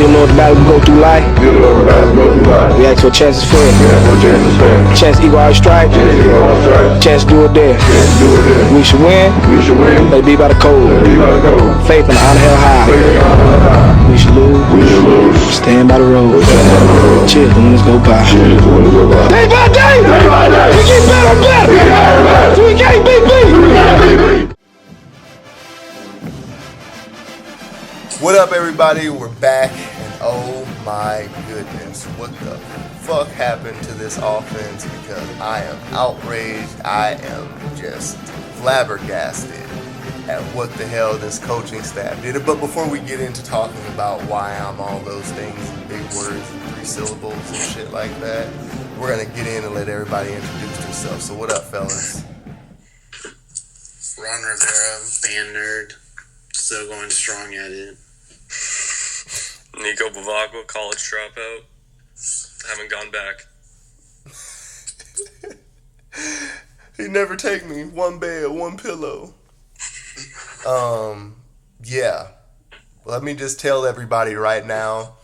Dealing with the battle we go through life. We ask for chances fair. Chance equal our strike. Chance do it there. We should win. Let it be by the code. Faith and honor held high. We should lose. Stand by the road. Chill the winners go by. Day by day. We get better and better. So we can't beat. What up, everybody? We're back, and oh my goodness, what the fuck happened to this offense? Because I am outraged. I am just flabbergasted at what the hell this coaching staff did. But before we get into talking about why I'm all those things and big words and 3 syllables and shit like that, we're gonna get in and let everybody introduce themselves. So what up, fellas? Ron Rivera, band nerd, still going strong at it. Nico Bavago, college dropout. Haven't gone back. He never take me. One bed, one pillow. Yeah. Let me just tell everybody right now,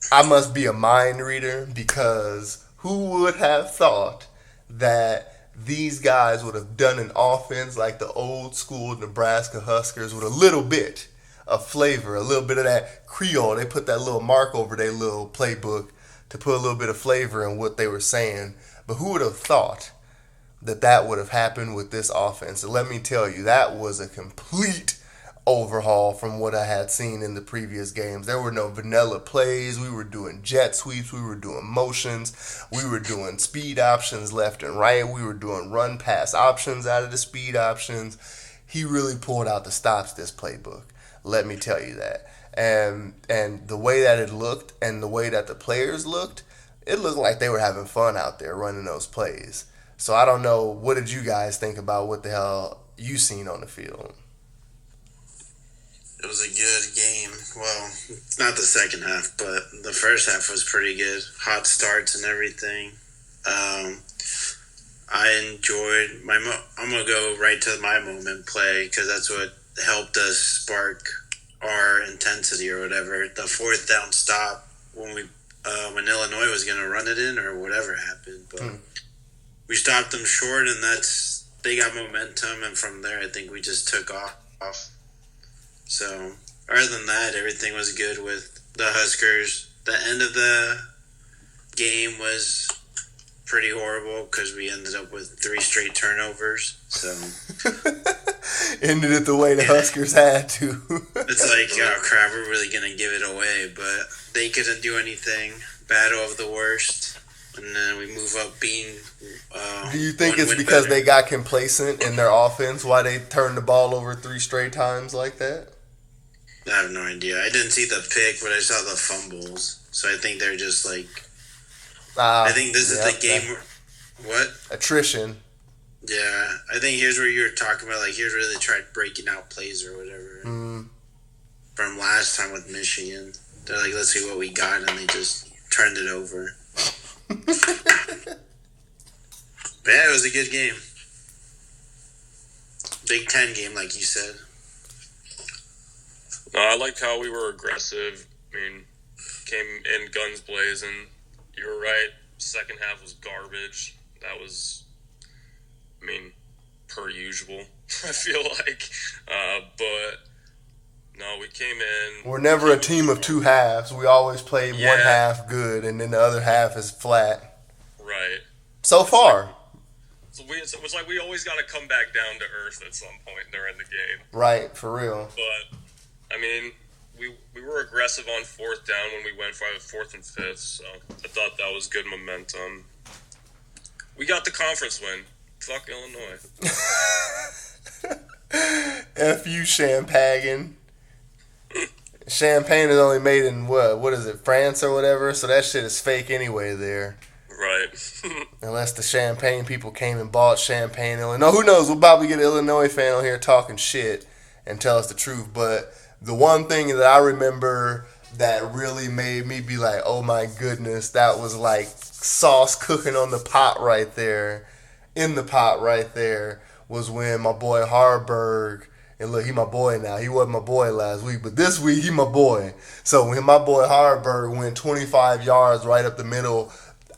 I must be a mind reader, because who would have thought that these guys would have done an offense like the old school Nebraska Huskers with a little bit of flavor, a little bit of that Creole. They put that little mark over their little playbook to put a little bit of flavor in what they were saying. But who would have thought that that would have happened with this offense? And let me tell you, that was a complete overhaul from what I had seen in the previous games. There were no vanilla plays. We were doing jet sweeps. We were doing motions. We were doing speed options left and right. We were doing run pass options out of the speed options. He really pulled out the stops this playbook. Let me tell you that. And the way that it looked and the way that the players looked, it looked like they were having fun out there running those plays. So I don't know, what did you guys think about what the hell you seen on the field? It was a good game. Well, not the second half, but the first half was pretty good. Hot starts and everything. I enjoyed I'm going to go right to my moment play, because that's what helped us spark our intensity or whatever. The 4th down stop when Illinois was going to run it in or whatever happened, but we stopped them short, and they got momentum, and from there I think we just took off. So other than that, everything was good with the Huskers. The end of the game was pretty horrible because we ended up with 3 straight turnovers. So ended it the way the Huskers had to. It's like, oh crap, we're really gonna give it away, but they couldn't do anything. Battle of the worst, and then we move up being. Do you think it's because they got complacent in their offense? Why they turned the ball over 3 straight times like that? I have no idea. I didn't see the pick, but I saw the fumbles. So I think they're just like. I think this is the game. What? Attrition. Yeah, I think here's where you're talking about, like, here's where they tried breaking out plays or whatever. From last time with Michigan. They're like, let's see what we got, and they just turned it over. But yeah, it was a good game. Big Ten game, like you said. No, I liked how we were aggressive. I mean, came in guns blazing. You were right. Second half was garbage. That was, I mean, per usual, I feel like. But, no, we came in. We're never a team of 2 halves. We always play one half good, and then the other half is flat. Right. So far. It was like we always got to come back down to earth at some point during the game. Right, for real. But, I mean, we were aggressive on 4th down when we went for 4th and 5th, so I thought that was good momentum. We got the conference win. Fuck Illinois. F you, Champagne. Champagne is only made in, what is it, France or whatever, so that shit is fake anyway there. Right. Unless the Champagne people came and bought Champagne, Illinois. Who knows? We'll probably get an Illinois fan on here talking shit and tell us the truth, but the one thing that I remember that really made me be like, oh my goodness, that was like sauce cooking on the pot right there, in the pot right there, was when my boy Harburg And look, he my boy now. He wasn't my boy last week, but this week he my boy. So when my boy Harburg went 25 yards right up the middle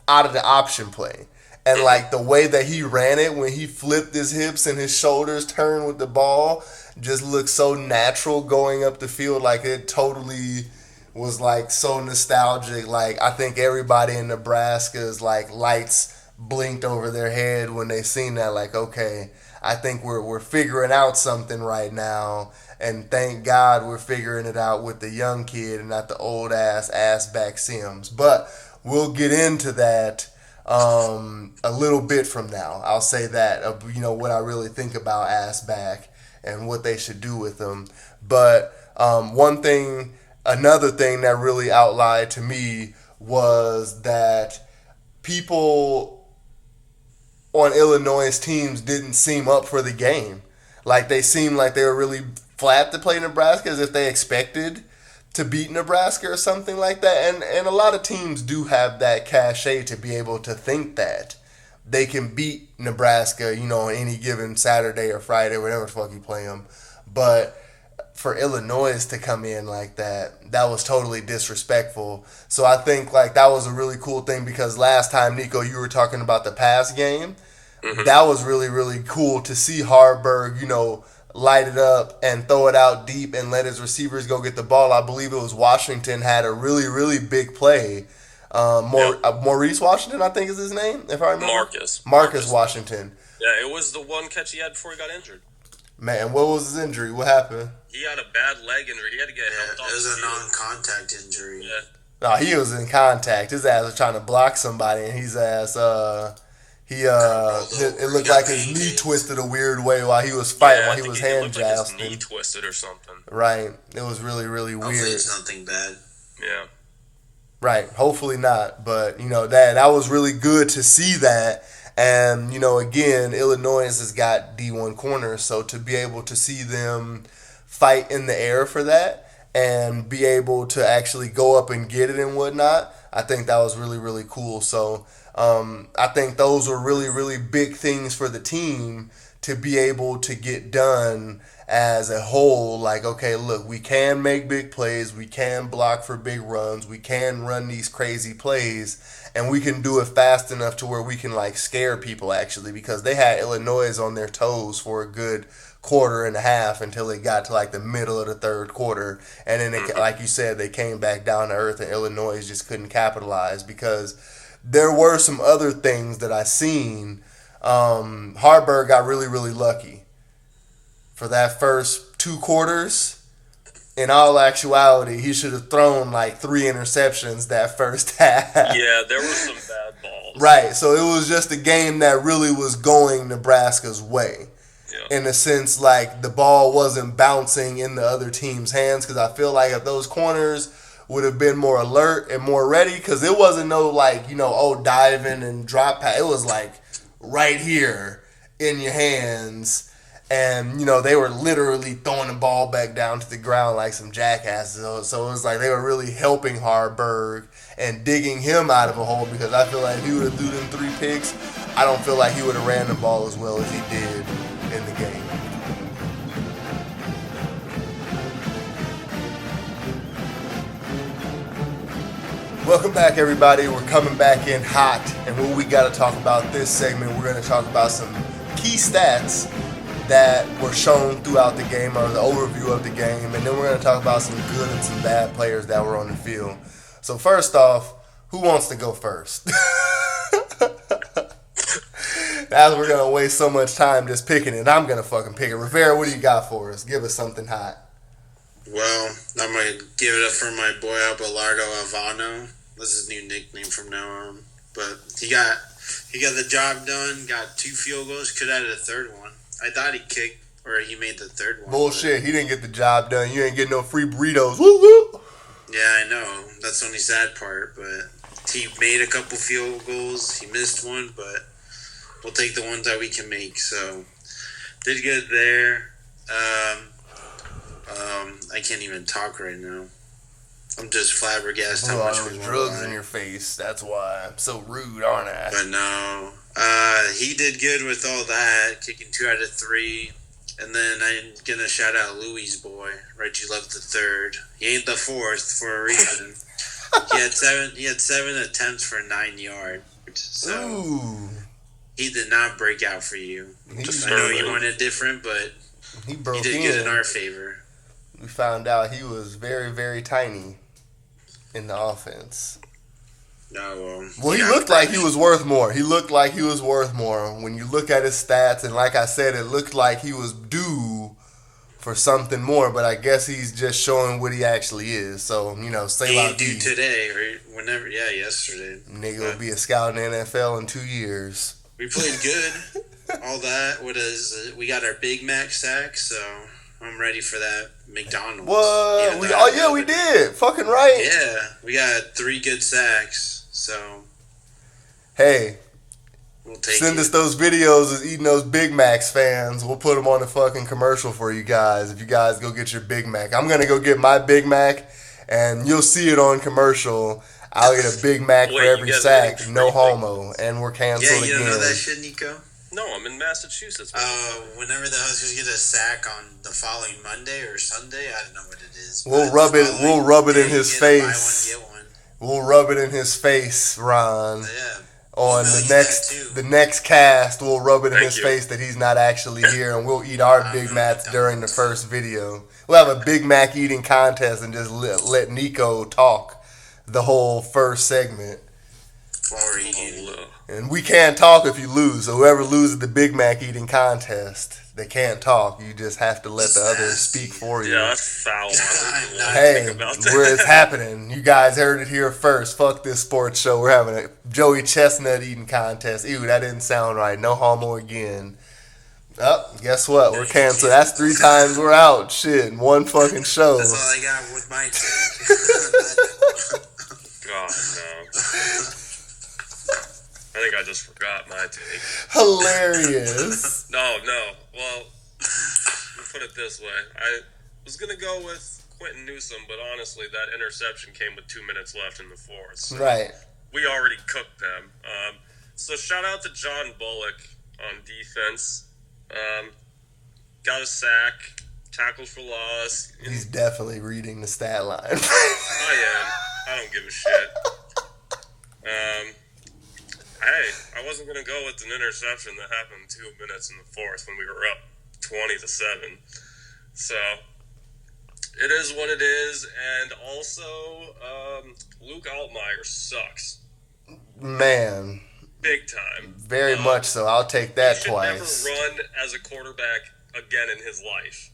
out of the option play. And like the way that he ran it when he flipped his hips and his shoulders turned with the ball just looked so natural going up the field. Like it totally was like so nostalgic. Like I think everybody in Nebraska's like lights blinked over their head when they seen that. Like, okay, I think we're figuring out something right now, and thank God we're figuring it out with the young kid and not the old ass back Sims. But we'll get into that a little bit from now. I'll say that what I really think about ass back and what they should do with them. But another thing that really outlined to me was that people on Illinois' teams didn't seem up for the game. Like they seemed like they were really flat to play Nebraska, as if they expected to beat Nebraska or something like that. And a lot of teams do have that cachet to be able to think that they can beat Nebraska, on any given Saturday or Friday, whatever the fuck you play them. But for Illinois to come in like that was totally disrespectful. So I think like that was a really cool thing, because last time, Nico, you were talking about the pass game. Mm-hmm. That was really, really cool to see Harburg, light it up and throw it out deep and let his receivers go get the ball. I believe it was Washington had a really, really big play. Maurice Washington, I think is his name, if I remember. Marcus Washington. Yeah, it was the one catch he had before he got injured. Man, what was his injury? What happened? He had a bad leg injury. He had to get helped off. It was a non-contact injury. Yeah. No, he was in contact. His ass was trying to block somebody, and his ass, it looked like his knee twisted a weird way while he was fighting, while he was hand jousting. Like his knee twisted or something. Right. It was really, really weird. Hopefully it's nothing bad. Yeah. Right. Hopefully not. But, that was really good to see that. And, again, Illinois has got D1 corners, so to be able to see them fight in the air for that and be able to actually go up and get it and whatnot, I think that was really, really cool. So I think those were really, really big things for the team to be able to get done as a whole. Like, okay, look, we can make big plays, we can block for big runs, we can run these crazy plays, and we can do it fast enough to where we can like scare people, actually, because they had Illinois on their toes for a good quarter and a half until it got to like the middle of the third quarter, and then like you said, they came back down to earth and Illinois just couldn't capitalize, because there were some other things that I seen. Harburg got really, really lucky for that first 2 quarters. In all actuality, he should have thrown like 3 interceptions that first half. Yeah, there were some bad balls. Right, so it was just a game that really was going Nebraska's way. Yeah. In a sense, like the ball wasn't bouncing in the other team's hands, because I feel like if those corners would have been more alert and more ready, because it wasn't no like, diving and drop pass. It was like right here in your hands. And, they were literally throwing the ball back down to the ground like some jackasses. So it was like they were really helping Harburg and digging him out of a hole, because I feel like if he would have threw them 3 picks, I don't feel like he would have ran the ball as well as he did in the game. Welcome back, everybody. We're coming back in hot. And what we got to talk about this segment, we're going to talk about some key stats that were shown throughout the game, or the overview of the game, and then we're going to talk about some good and some bad players that were on the field. So first off, who wants to go first? As we're going to waste so much time just picking it, I'm going to fucking pick it. Rivera, what do you got for us? Give us something hot. Well, I'm going to give it up for my boy Abelardo Alvano. That's his new nickname from now on. But he got the job done, got 2 field goals, could have added a third one. I thought he kicked, or he made the third one. Bullshit. He didn't get the job done. You ain't getting no free burritos. Woo woo. Yeah, I know. That's the only sad part. But he made a couple field goals. He missed one, but we'll take the ones that we can make. So, did good there. I can't even talk right now. I'm just flabbergasted how much we won. Drugs in your face. That's why I'm so rude, aren't I? But no. He did good with all that, kicking 2 out of 3. And then I'm gonna shout out Louis' boy, Reggie Love the third. He ain't the fourth for a reason. He had seven attempts for 9 yards. So Ooh. he did not break out for you. I Just know you wanted different, but He he broke did in. good in our favor. We found out he was very, very tiny in the offense. No, Well, he looked like he was worth more. He looked like he was worth more. When you look at his stats, and like I said, it looked like he was due for something more, but I guess he's just showing what he actually is. So, say he la ain't due vie. today or whenever. Yeah, yesterday. Nigga will be a scout in the NFL in 2 years. We played good. All that. What is? We got our Big Mac sack, so I'm ready for that McDonald's. What? Even though We did. Fucking right. Yeah, we got 3 good sacks, so Hey, we'll take send it. us those videos of eating those Big Macs, fans. We'll put them on the fucking commercial for you guys if you guys go get your Big Mac. I'm going to go get my Big Mac, and you'll see it on commercial. I'll get a Big Mac for Wait, you every get sack. free No things? homo. And we're Yeah, canceled you again. don't know that shit, Nico? No, I'm in Massachusetts. Whenever the Huskers get a sack on the following Monday or Sunday, I don't know what it is. We'll but rub the it- following we'll rub it in day, his you get a face. Buy one, get one. We'll rub it in his face, Ron. Yeah. On We'll the use next that too. the next cast, we'll rub it in Thank his you. face that he's not actually here, and we'll eat our Big I'm Macs done. during the first video. We'll have a Big Mac eating contest and just let Nico talk the whole first segment. While we're eating. Oh, And we can't talk if you lose. So whoever loses the Big Mac eating contest, they can't talk. You just have to let the others speak for you. yeah, that's foul. I don't even want to Hey, think about that. where it's happening. You guys heard it here first. Fuck this sports show. We're having a Joey Chestnut eating contest. Ew, that didn't sound right. No homo again. Oh, guess what? We're canceled. That's 3 times we're out. Shit, in one fucking show. That's all I got with my take. God, no. I think I just forgot my take. Hilarious. No. Well, let me put it this way. I was going to go with Quentin Newsom, but honestly, that interception came with 2 minutes left in the fourth. So Right. we already cooked them. So shout out to John Bullock on defense. Got a sack, tackles for loss. He's definitely reading the stat line. I am. I don't give a shit. Hey, I wasn't gonna go with an interception that happened 2 minutes in the fourth when we were up 20-7. So it is what it is, and also Luke Altmaier sucks Man, big time. very much so. I'll take that He should twice. never run as a quarterback again in his life.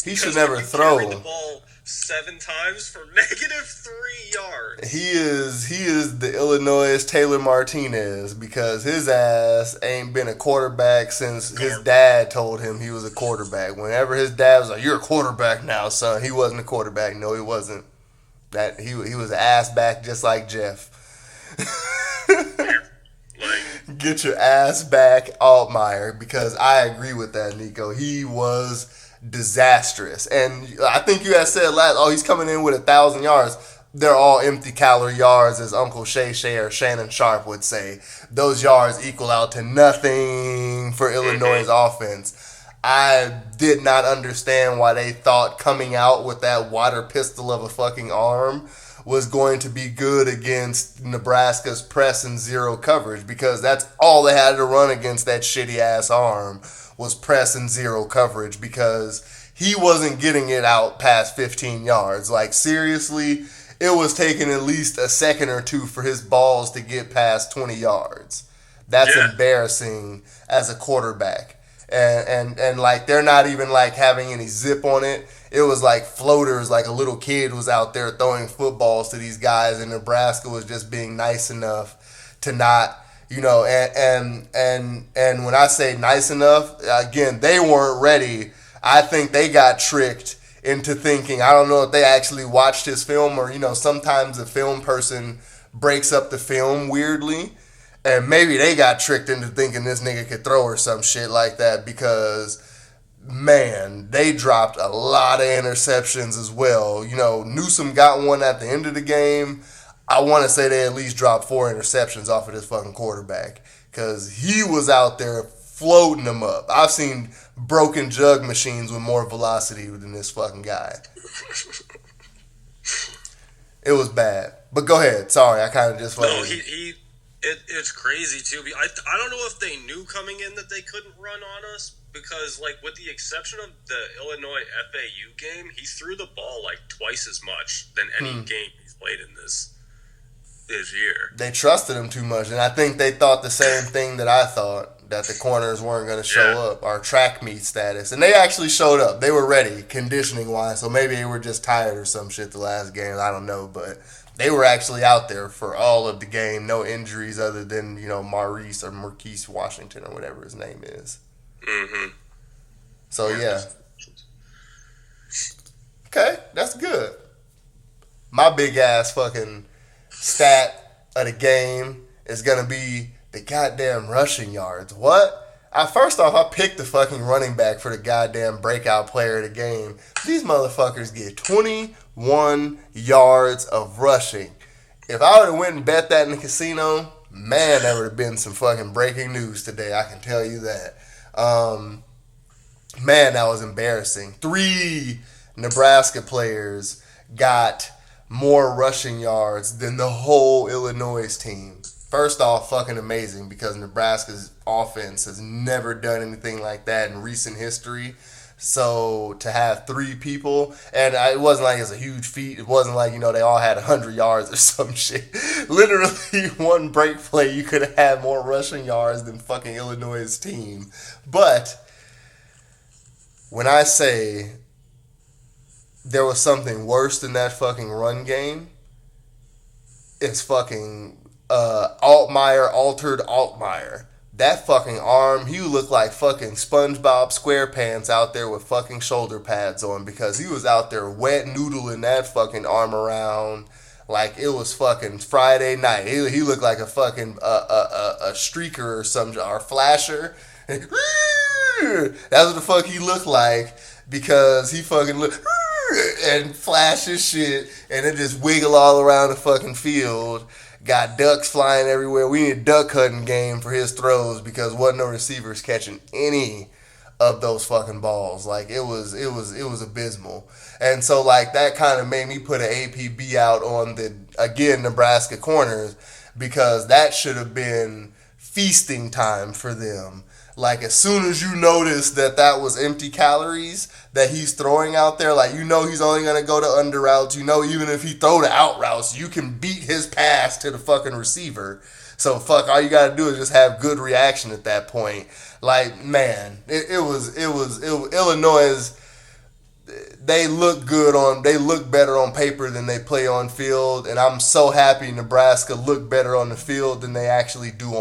He should Because never you carried the throw. ball 7 times for -3 yards. He is the Illinois Taylor Martinez because his ass ain't been a quarterback since his dad told him he was a quarterback. Whenever his dad was like, "You're a quarterback now, son," he wasn't a quarterback. No, he wasn't. That he was ass back just like Jeff. Like, Get your ass back, Altmaier, because I agree with that, Nico. He was disastrous. And I think you had said last, he's coming in with 1,000 yards. They're all empty calorie yards, as Uncle Shay Shay or Shannon Sharp would say. Those yards equal out to nothing for Illinois' offense. I did not understand why they thought coming out with that water pistol of a fucking arm was going to be good against Nebraska's press and zero coverage, because that's all they had to run against that shitty ass arm was press and zero coverage, because he wasn't getting it out past 15 yards. Like, seriously, it was taking at least a second or two for his balls to get past 20 yards. That's Yeah. embarrassing as a quarterback. And like, they're not even like having any zip on it. It was like floaters, like a little kid was out there throwing footballs to these guys, and Nebraska was just being nice enough to not, and when I say nice enough, again, they weren't ready. I think they got tricked into thinking, I don't know if they actually watched his film, or, sometimes the film person breaks up the film weirdly. And maybe they got tricked into thinking this nigga could throw or some shit like that, because, man, they dropped a lot of interceptions as well. Newsom got one at the end of the game. I want to say they at least dropped 4 interceptions off of this fucking quarterback, because he was out there floating them up. I've seen broken jug machines with more velocity than this fucking guy. It was bad. But go ahead. Sorry, I kind of just No, it's crazy too. I don't know if they knew coming in that they couldn't run on us because, like, with the exception of the Illinois FAU game, he threw the ball like twice as much than any game he's played in this year. They trusted him too much, and I think they thought the same thing that I thought, that the corners weren't going to show up, our track meet status. And they actually showed up. They were ready, conditioning-wise, so maybe they were just tired or some shit the last game. I don't know, but they were actually out there for all of the game. No injuries other than, Maurice or Marquise Washington or whatever his name is. Mm-hmm. So, yeah. Okay, that's good. My big-ass fucking stat of the game is going to be the goddamn rushing yards. What? First off, I picked the fucking running back for the goddamn breakout player of the game. These motherfuckers get 21 yards of rushing. If I would have went and bet that in the casino, man, that would have been some fucking breaking news today. I can tell you that. Man, that was embarrassing. 3 Nebraska players got more rushing yards than the whole Illinois team. First off, fucking amazing, because Nebraska's offense has never done anything like that in recent history. So to have 3 people, and it wasn't like it's a huge feat. It wasn't like, they all had 100 yards or some shit. Literally, one break play, you could have had more rushing yards than fucking Illinois' team. But when I say there was something worse than that fucking run game, it's fucking altered Altmaier. That fucking arm, he looked like fucking SpongeBob SquarePants out there with fucking shoulder pads on, because he was out there wet noodling that fucking arm around like it was fucking Friday night. He looked like a fucking a streaker or some, or flasher. That's what the fuck he looked like, because he fucking looked and flashes shit and it just wiggle all around the fucking field. Got ducks flying everywhere. We need a duck hunting game for his throws, because wasn't no receivers catching any of those fucking balls. Like, it was abysmal. And so, like, that kind of made me put an APB out on the, again, Nebraska corners, because that should have been feasting time for them. Like, as soon as you notice that was empty calories that he's throwing out there, like, he's only going to go to under routes. Even if he throw to out routes, you can beat his pass to the fucking receiver. So, fuck, all you got to do is just have good reaction at that point. Like, man, it was Illinois. They look better on paper than they play on field. And I'm so happy Nebraska looked better on the field than they actually do on